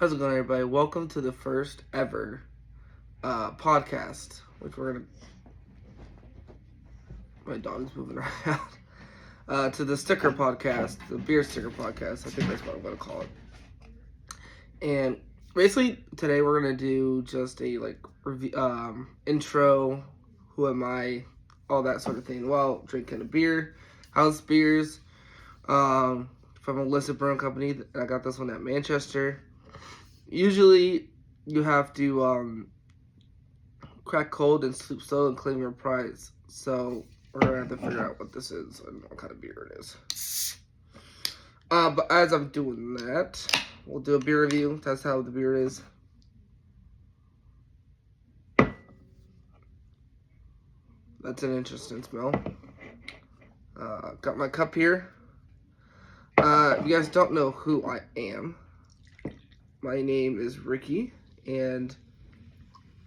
How's it going, everybody? Welcome to the first ever podcast, which we're gonna. My dog's moving around. To the sticker podcast, the beer sticker podcast. I think that's what I'm gonna call it. And basically, today we're gonna do just a review, intro. Who am I? All that sort of thing. While drinking a beer, house beers, from a listed brewing company. I got this one at Manchester. Usually, you have to crack cold and sleep slow and claim your prize. So we're gonna have to figure out what this is and what kind of beer it is. But as I'm doing that, we'll do a beer review. That's how the beer is. That's an interesting smell. Got my cup here. If you guys don't know who I am, my name is Ricky, and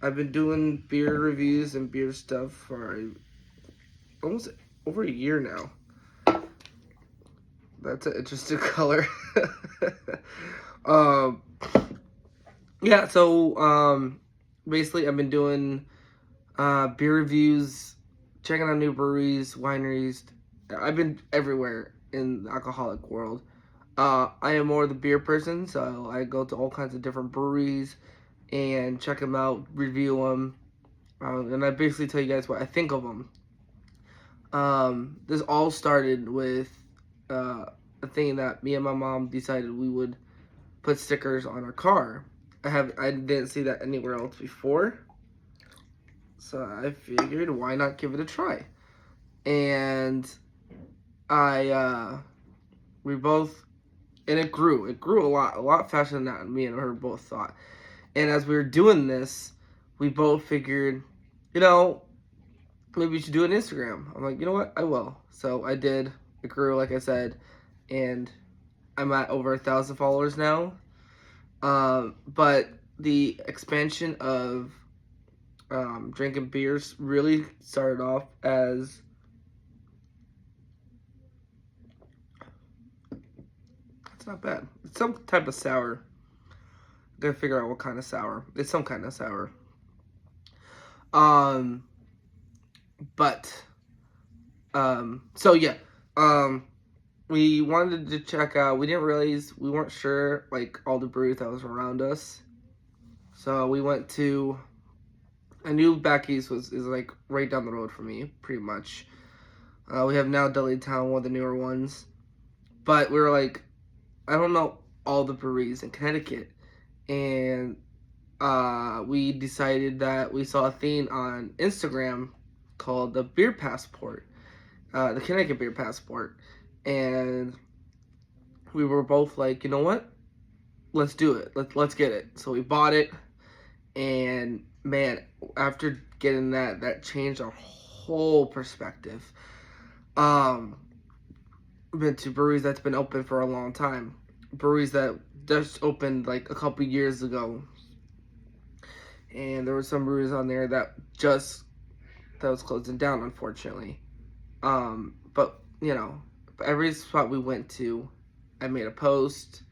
I've been doing beer reviews and beer stuff for almost over a year now. That's an interesting color. Basically I've been doing beer reviews, checking out new breweries, wineries. I've been everywhere in the alcoholic world. I am more the beer person, so I go to all kinds of different breweries and check them out, review them, and I basically tell you guys what I think of them. This all started with a thing that me and my mom decided we would put stickers on our car. I didn't see that anywhere else before, so I figured why not give it a try. And we both. And it grew a lot faster than that. Me and her both thought. And as we were doing this, we both figured, maybe we should do an Instagram. I'm like, you know what? I will. So I did. It grew, like I said, and I'm at over 1,000 followers now. But the expansion of drinking beers really started off as not bad. It's some type of sour. Gotta figure out what kind of sour. It's some kind of sour. We wanted to check out. We weren't sure like all the breweries that was around us. So we went to. I knew Becky's is like right down the road from me, pretty much. We have now Dudley Town, one of the newer ones, but we were like, I don't know all the breweries in Connecticut, and we decided that we saw a thing on Instagram called the Beer Passport, the Connecticut Beer Passport, and we were both like, you know what, let's do it, let's get it. So we bought it, and man, after getting that changed our whole perspective. Been to breweries that's been open for a long time, breweries that just opened like a couple years ago, and there were some breweries on there that was closing down, unfortunately. But every spot we went to, I made a post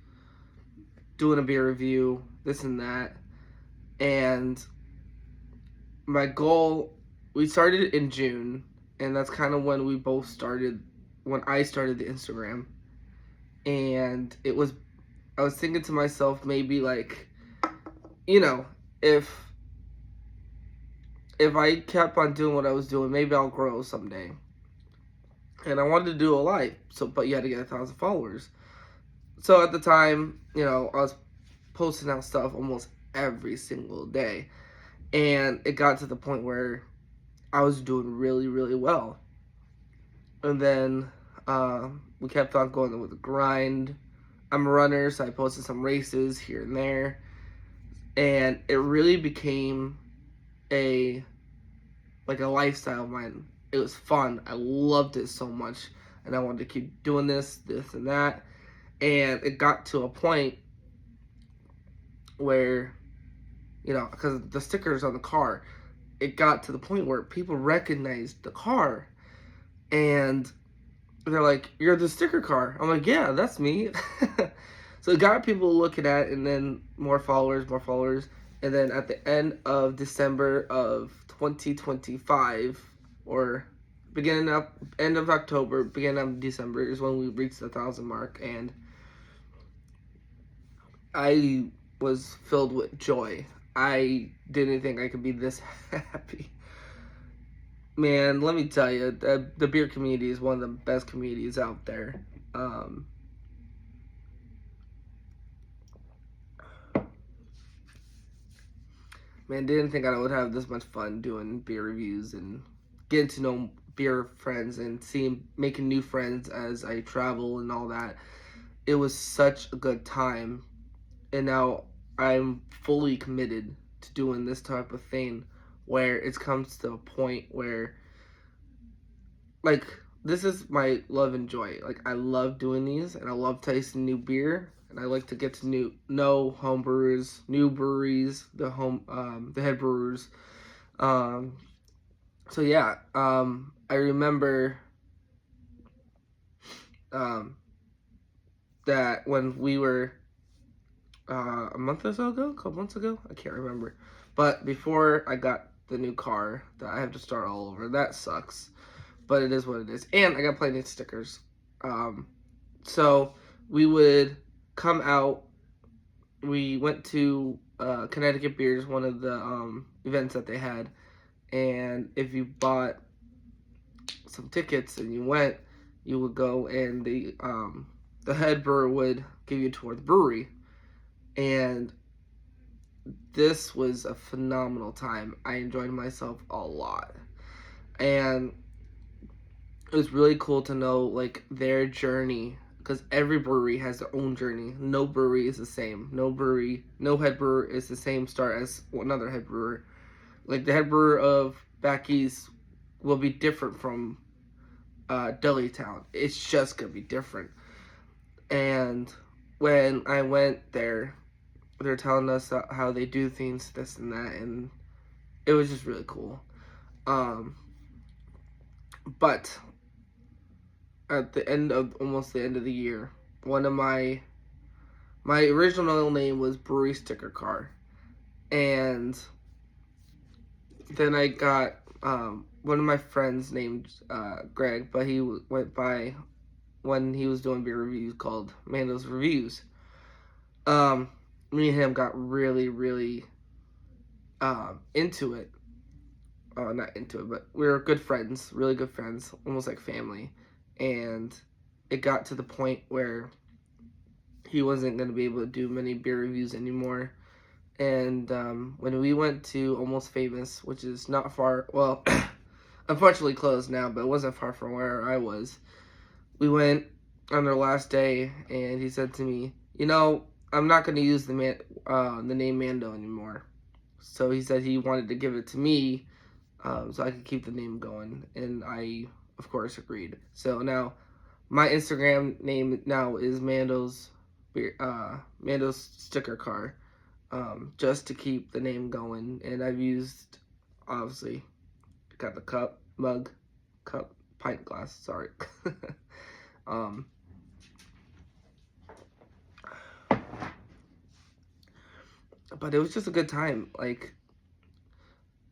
doing a beer review, this and that, and my goal, we started in June, and that's kind of when we both started. When I started the Instagram, and I was thinking to myself, maybe like, if I kept on doing what I was doing, maybe I'll grow someday. And I wanted to do a live, but you had to get 1,000 followers. So at the time, I was posting out stuff almost every single day, and it got to the point where I was doing really, really well. And then we kept on going with the grind. I'm a runner, so I posted some races here and there. And it really became a lifestyle of mine. It was fun. I loved it so much. And I wanted to keep doing this and that. And it got to a point where, because the stickers on the car, it got to the point where people recognized the car. And they're like, "You're the sticker car." I'm like, "Yeah, that's me." So it got people looking at, and then more followers, and then at the end of December of 2025, or end of October, beginning of December is when we reached the 1,000 mark, and I was filled with joy. I didn't think I could be this happy. Man, let me tell you, the beer community is one of the best communities out there. Man, didn't think I would have this much fun doing beer reviews and getting to know beer friends and making new friends as I travel and all that. It was such a good time, and now I'm fully committed to doing this type of thing, where it comes to a point where, like, this is my love and joy. Like, I love doing these, and I love tasting new beer, and I like to get to know home brewers, new breweries, the head brewers. So yeah, I remember that when we were a month or so ago, a couple months ago, I can't remember. But before I got the new car, that I have to start all over. That sucks, but it is what it is. And I got plenty of stickers. So we would come out. We went to Connecticut Beers, one of the events that they had, and if you bought some tickets and you went, you would go, and the head brewer would give you a tour of the brewery, and this was a phenomenal time. I enjoyed myself a lot, and it was really cool to know like their journey, because every brewery has their own journey. No brewery is the same. No head brewer is the same start as another head brewer. Like the head brewer of back east will be different from Deli-town. It's just gonna be different. And when I went there, they're telling us how they do things, this and that, and it was just really cool. But at the end of almost the end of the year, one of my original name was Brewery Sticker Car, and then I got one of my friends named Greg, but he went by when he was doing beer reviews called Mando's Reviews. Me and him got really, really into it. Not into it, but we were good friends, really good friends, almost like family. And it got to the point where he wasn't going to be able to do many beer reviews anymore. And when we went to Almost Famous, which is not far, well, unfortunately closed now, but it wasn't far from where I was. We went on our last day, and he said to me, I'm not going to use the name Mando anymore. So he said he wanted to give it to me so I could keep the name going, and I, of course, agreed. So now my Instagram name now is Mando's Sticker Car, just to keep the name going. And I've used, obviously, got the pint glass, sorry. But it was just a good time. Like,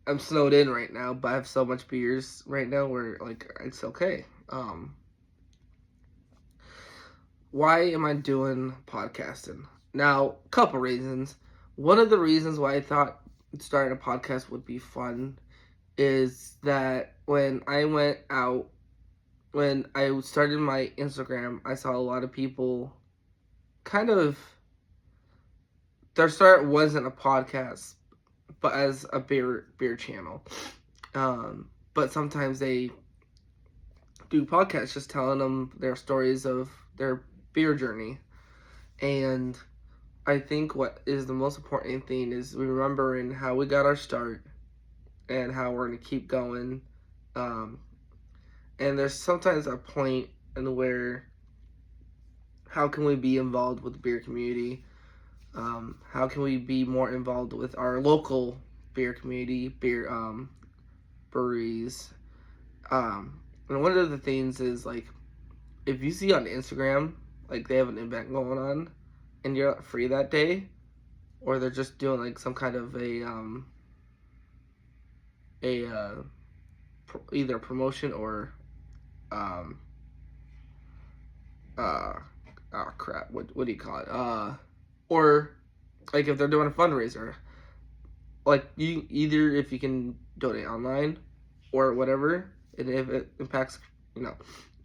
I'm snowed in right now, but I have so much beers right now where, like, it's okay. Why am I doing podcasting? Now, a couple reasons. One of the reasons why I thought starting a podcast would be fun is that when I started my Instagram, I saw a lot of people kind of, their start wasn't a podcast, but as a beer channel. But sometimes they do podcasts just telling them their stories of their beer journey. And I think what is the most important thing is remembering how we got our start and how we're going to keep going. And there's sometimes a point in where how can we be involved with the beer community? How can we be more involved with our local beer community, breweries? And one of the things is, like, if you see on Instagram, like, they have an event going on, and you're free that day, or they're just doing like some kind of a either promotion or um uh oh crap, what do you call it, or like if they're doing a fundraiser, like you either if you can donate online or whatever, and if it impacts, you know,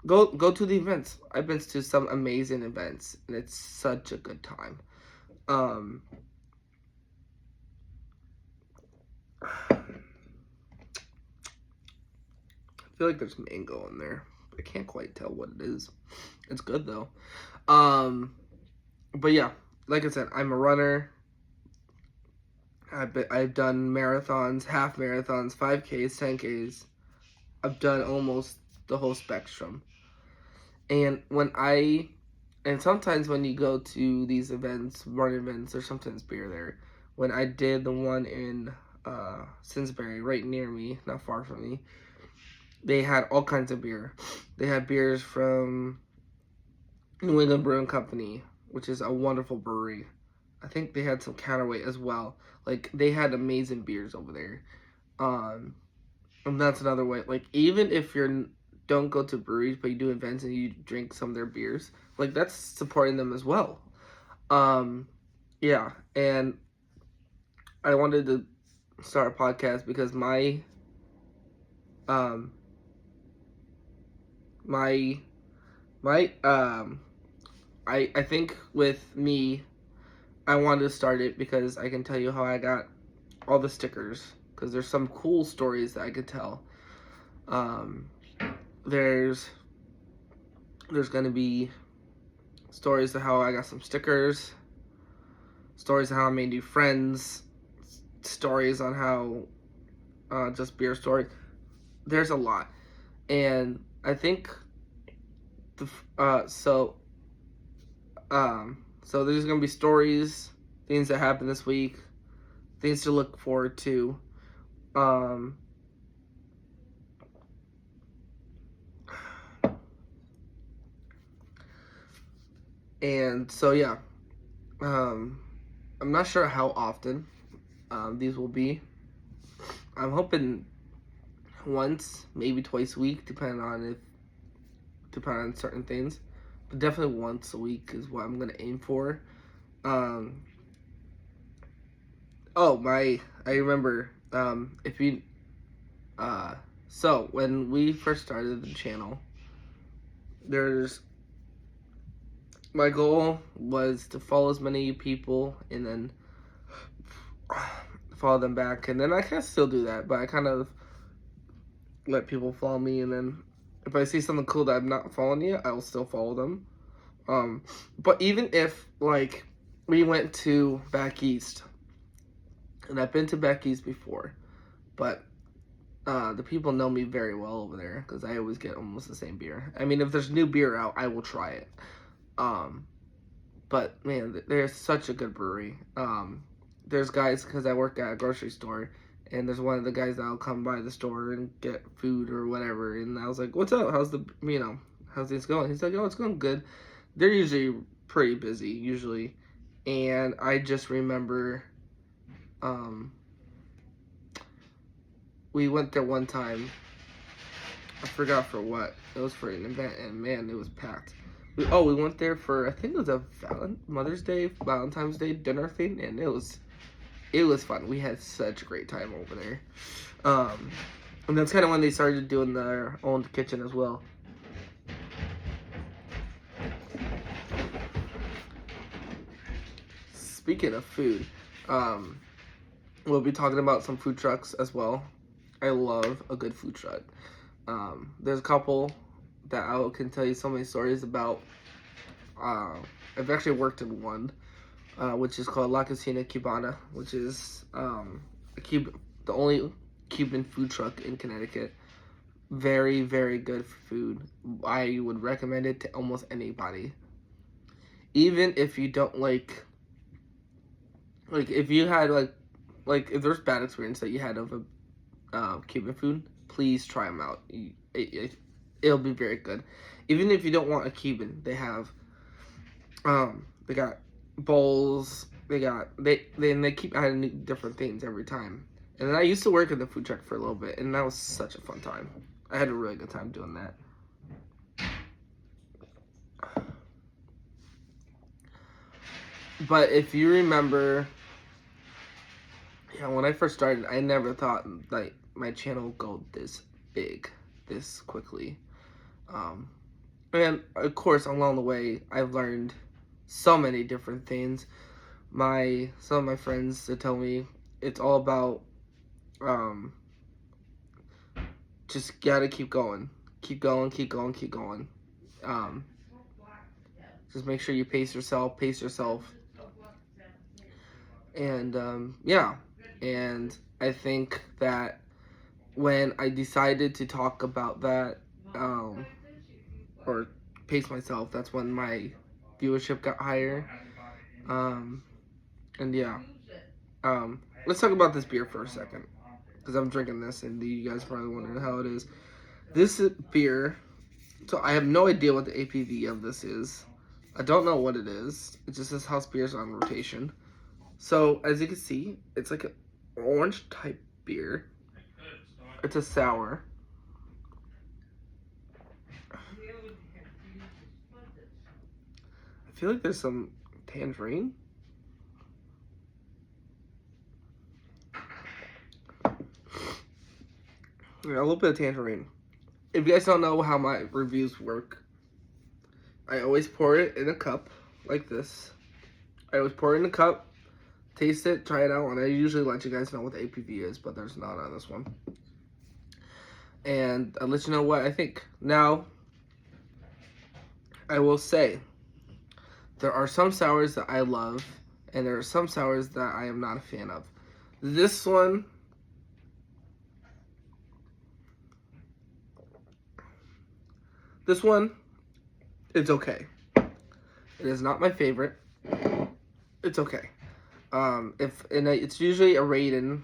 go to the events. I've been to some amazing events, and it's such a good time. um I feel like there's mango in there. I can't quite tell what it is. It's good though. But yeah, like I said, I'm a runner. I've done marathons, half marathons, 5Ks, 10Ks. I've done almost the whole spectrum. And and sometimes when you go to these events, run events, there's sometimes beer there. When I did the one in Simsbury, right near me, not far from me, they had all kinds of beer. They had beers from New England Brewing Company, which is a wonderful brewery. I think they had some counterweight as well. Like, they had amazing beers over there. Um, and that's another way. Like, even if you don't go to breweries, but you do events and you drink some of their beers, like, that's supporting them as well. Yeah, and I wanted to start a podcast because um, my, I think with me, I wanted to start it because I can tell you how I got all the stickers, because there's some cool stories that I could tell. Um, there's gonna be stories of how I got some stickers, stories of how I made new friends, stories on how just beer story. There's a lot, and I think so there's gonna be stories, things that happened this week, things to look forward to. Um, and so yeah, I'm not sure how often these will be. I'm hoping once, maybe twice a week, depending on certain things. But definitely once a week is what I'm gonna aim for. Um, I remember. If you, so when we first started the channel, there's my goal was to follow as many people and then follow them back, and then I can still do that, but I kind of let people follow me, and then if I see something cool that I'm not following yet, I will still follow them. But even if like we went to back east, and I've been to back east before, but the people know me very well over there because I always get almost the same beer. I mean, if there's new beer out, I will try it. But man, they're such a good brewery. There's guys, because I work at a grocery store, and there's one of the guys that'll come by the store and get food or whatever, and I was like, "What's up? How's things going?" He's like, "Oh, it's going good." They're usually pretty busy, usually, and I just remember, we went there one time. I forgot for what. It was for an event, and man, it was packed. We went there for, I think it was a Mother's Day, Valentine's Day dinner thing, and it was fun. We had such a great time over there. And that's kind of when they started doing their own kitchen as well. Speaking of food, we'll be talking about some food trucks as well. I love a good food truck. There's a couple that I can tell you so many stories about. I've actually worked in one, which is called La Cocina Cubana, which is the only Cuban food truck in Connecticut. Very, very good food. I would recommend it to almost anybody. Even if you don't like if you had if there's bad experience that you had of a Cuban food, please try them out. It'll be very good. Even if you don't want a Cuban, they got bowls. They keep adding different things every time. And then I used to work at the food truck for a little bit, and that was such a fun time. I had a really good time doing that. But if you remember, when I first started, I never thought like my channel would go this big, this quickly. And of course, along the way, I've learned so many different things. Some of my friends that tell me it's all about just gotta keep going. Keep going. Just make sure you pace yourself. And yeah. And I think that when I decided to talk about that, or pace myself, that's when my viewership got higher. And yeah. Let's talk about this beer for a second, because I'm drinking this, and you guys probably wondering how it is. This beer, so I have no idea what the APV of this is. I don't know what it is. It just says house beers on rotation. So as you can see, it's like an orange type beer. It's a sour. I feel like there's some tangerine. Yeah, a little bit of tangerine. If you guys don't know how my reviews work, I always pour it in a cup like this. I always pour it in a cup, taste it, try it out, and I usually let you guys know what the APV is, but there's not on this one. And I'll let you know what I think. Now, I will say, there are some sours that I love, and there are some sours that I am not a fan of. This one, it's okay. It is not my favorite. It's okay. It's usually a rating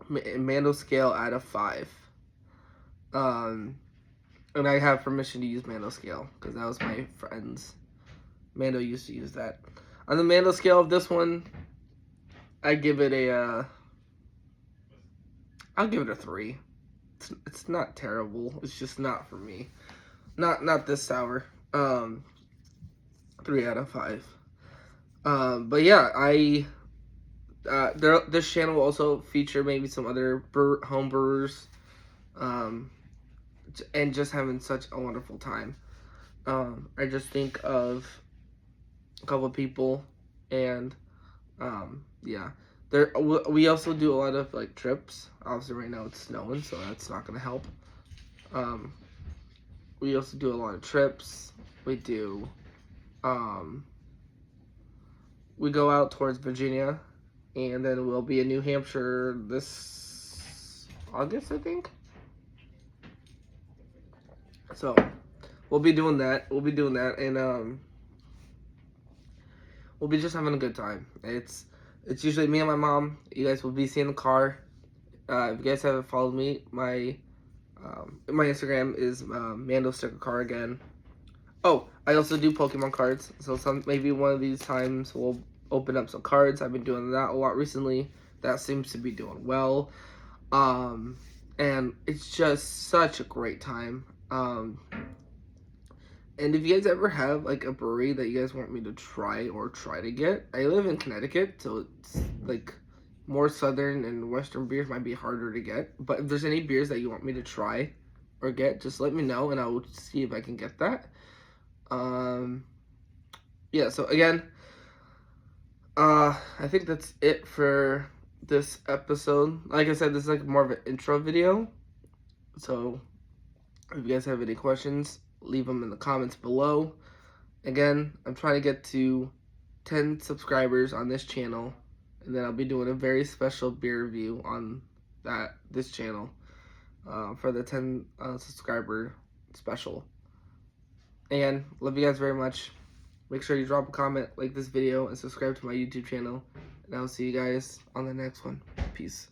Mando scale out of 5. And I have permission to use Mando scale because that was my friend's. Mando used to use that. On the Mando scale of this one, I give it I'll give it a 3. It's not terrible. It's just not for me. Not this sour. 3 out of 5. But yeah, this channel will also feature maybe some other home brewers, and just having such a wonderful time. I just think of a couple of people, and yeah. We also do a lot of like trips. Obviously right now it's snowing, so that's not gonna help. We also do a lot of trips. We do we go out towards Virginia, and then we'll be in New Hampshire this August, I think. So we'll be doing that. And we'll be just having a good time. It's usually me and my mom. You guys will be seeing the car. If you guys haven't followed me, my Instagram is Mando Sticker Car again. Oh, I also do Pokemon cards. So maybe one of these times we'll open up some cards. I've been doing that a lot recently. That seems to be doing well. And it's just such a great time. And if you guys ever have like a brewery that you guys want me to try to get, I live in Connecticut, so it's like more southern and western beers might be harder to get. But if there's any beers that you want me to try or get, just let me know and I will see if I can get that. Yeah, so again, I think that's it for this episode. Like I said, this is like more of an intro video. So if you guys have any questions, leave them in the comments below. Again, I'm trying to get to 10 subscribers on this channel, and then I'll be doing a very special beer review on this channel for the 10 subscriber special. And love you guys very much. Make sure you drop a comment, like this video, and subscribe to my YouTube channel. And I'll see you guys on the next one. Peace.